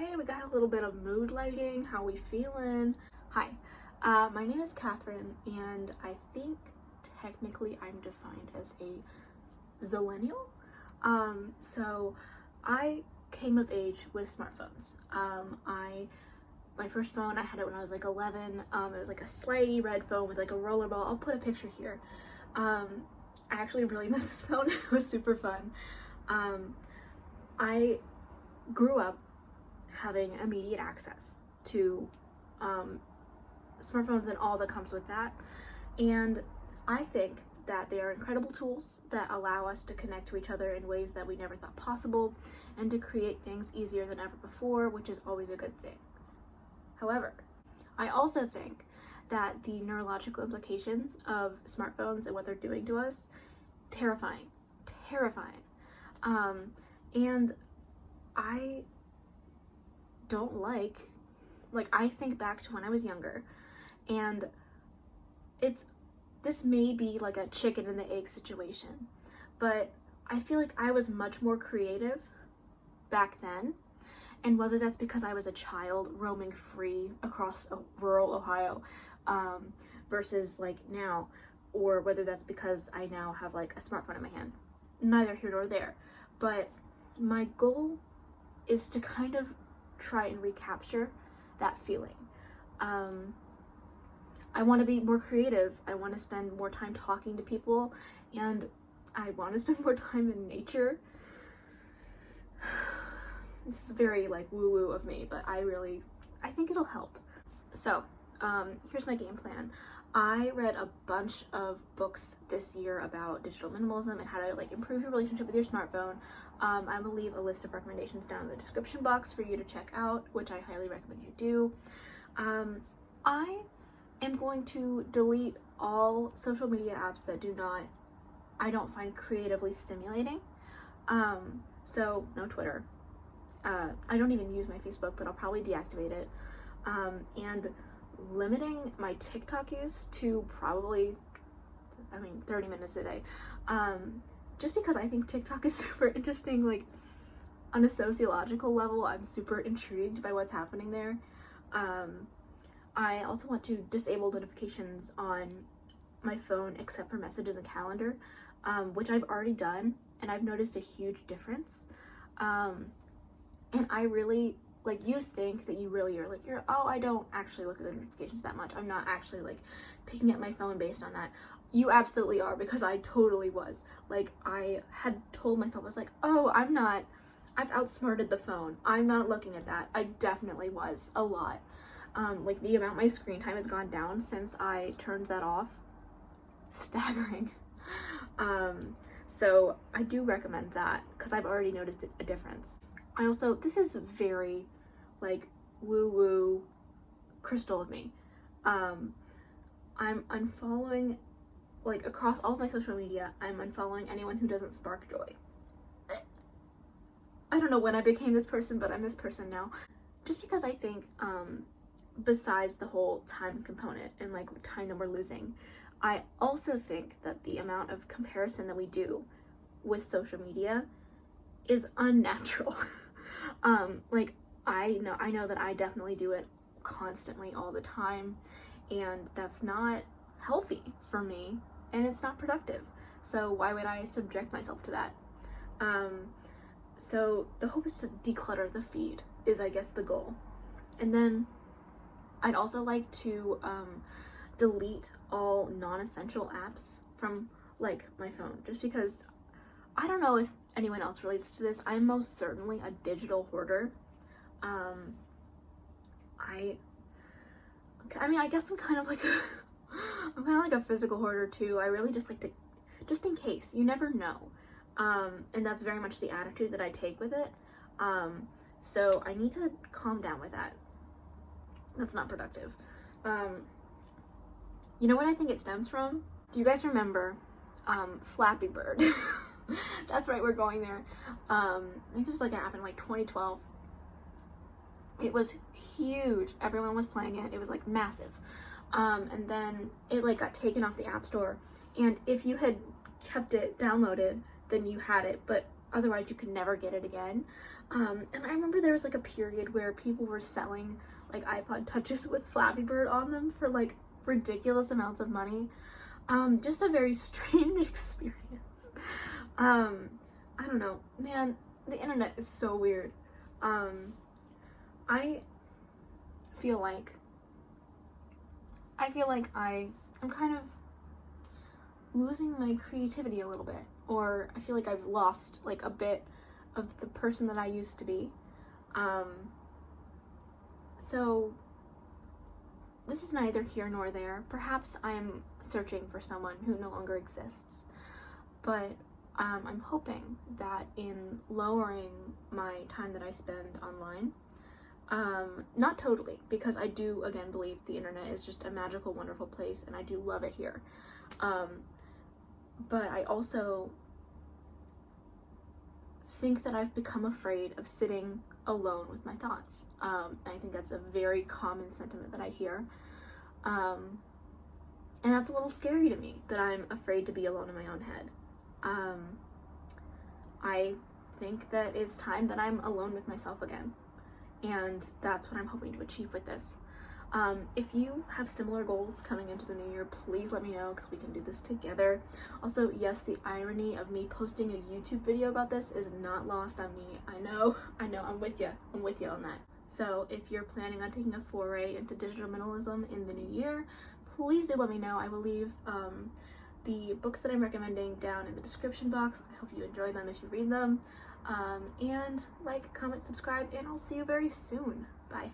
Okay, we got a little bit of mood lighting. How we feeling? Hi, my name is Catherine, and I think technically I'm defined as a zillennial. So I came of age with smartphones. My first phone, I had it when I was like 11. It was like a slidey red phone with like a rollerball. I'll put a picture here. I actually really miss this phone. It was super fun. I grew up having immediate access to smartphones and all that comes with that, and I think that they are incredible tools that allow us to connect to each other in ways that we never thought possible and to create things easier than ever before, which is always a good thing. However, I also think that the neurological implications of smartphones and what they're doing to us, terrifying. And I don't like I think back to when I was younger, and this may be like a chicken and the egg situation, but I feel like I was much more creative back then, and whether that's because I was a child roaming free across rural Ohio versus like now, or whether that's because I now have like a smartphone in my hand, neither here nor there. But my goal is to kind of try and recapture that feeling. I want to be more creative. I want to spend more time talking to people, and I want to spend more time in nature. This is very like woo-woo of me, but I think it'll help. So here's my game plan. I read a bunch of books this year about digital minimalism and how to like improve your relationship with your smartphone. I will leave a list of recommendations down in the description box for you to check out, which I highly recommend you do. I am going to delete all social media apps that I don't find creatively stimulating. So no Twitter. I don't even use my Facebook, but I'll probably deactivate it. And limiting my TikTok use to probably 30 minutes a day, just because I think TikTok is super interesting. Like on a sociological level, I'm super intrigued by what's happening there. I also want to disable notifications on my phone except for messages and calendar, which I've already done, and I've noticed a huge difference. And I really, like, you think that you really are like, I don't actually look at the notifications that much. I'm not actually like picking up my phone based on that. You absolutely are, because I totally was. Like, I had told myself, I was like, I've outsmarted the phone. I'm not looking at that. I definitely was a lot. Like the amount my screen time has gone down since I turned that off, staggering. So I do recommend that because I've already noticed a difference. This is very like woo-woo crystal of me. I'm unfollowing, like, across all of my social media, I'm unfollowing anyone who doesn't spark joy. I don't know when I became this person, but I'm this person now. Just because I think, besides the whole time component and like time that we're losing, I also think that the amount of comparison that we do with social media is unnatural. Like I know that I definitely do it constantly all the time, and that's not healthy for me, and it's not productive. So why would I subject myself to that? So the hope is to declutter the feed is, I guess, the goal. And then I'd also like to delete all non-essential apps from like my phone, just because I don't know if anyone else relates to this. I'm most certainly a digital hoarder. I guess I'm kind of like a physical hoarder too. I really just like to, just in case, you never know. And that's very much the attitude that I take with it. So I need to calm down with that. That's not productive. You know what I think it stems from? Do you guys remember Flappy Bird? That's right, we're going there. I think it was like it happened like 2012. It was huge. Everyone was playing it. It was like massive. And then it like got taken off the App Store. And if you had kept it downloaded, then you had it, but otherwise you could never get it again. And I remember there was like a period where people were selling like iPod Touches with Flappy Bird on them for like ridiculous amounts of money. Just a very strange experience. I don't know, man, the internet is so weird. I feel like I'm kind of losing my creativity a little bit, or I feel like I've lost like a bit of the person that I used to be. So this is neither here nor there. Perhaps I'm searching for someone who no longer exists, but I'm hoping that in lowering my time that I spend online, not totally, because I do again believe the internet is just a magical, wonderful place and I do love it here, but I also think that I've become afraid of sitting alone with my thoughts. I think that's a very common sentiment that I hear, and that's a little scary to me, that I'm afraid to be alone in my own head. I think that it's time that I'm alone with myself again, and that's what I'm hoping to achieve with this. If you have similar goals coming into the new year, please let me know, because we can do this together. Also, yes, the irony of me posting a YouTube video about this is not lost on me. I know, I'm with you on that. So if you're planning on taking a foray into digital minimalism in the new year, please do let me know. I will leave the books that I'm recommending down in the description box. I hope you enjoy them if you read them. And like, comment, subscribe, and I'll see you very soon. Bye.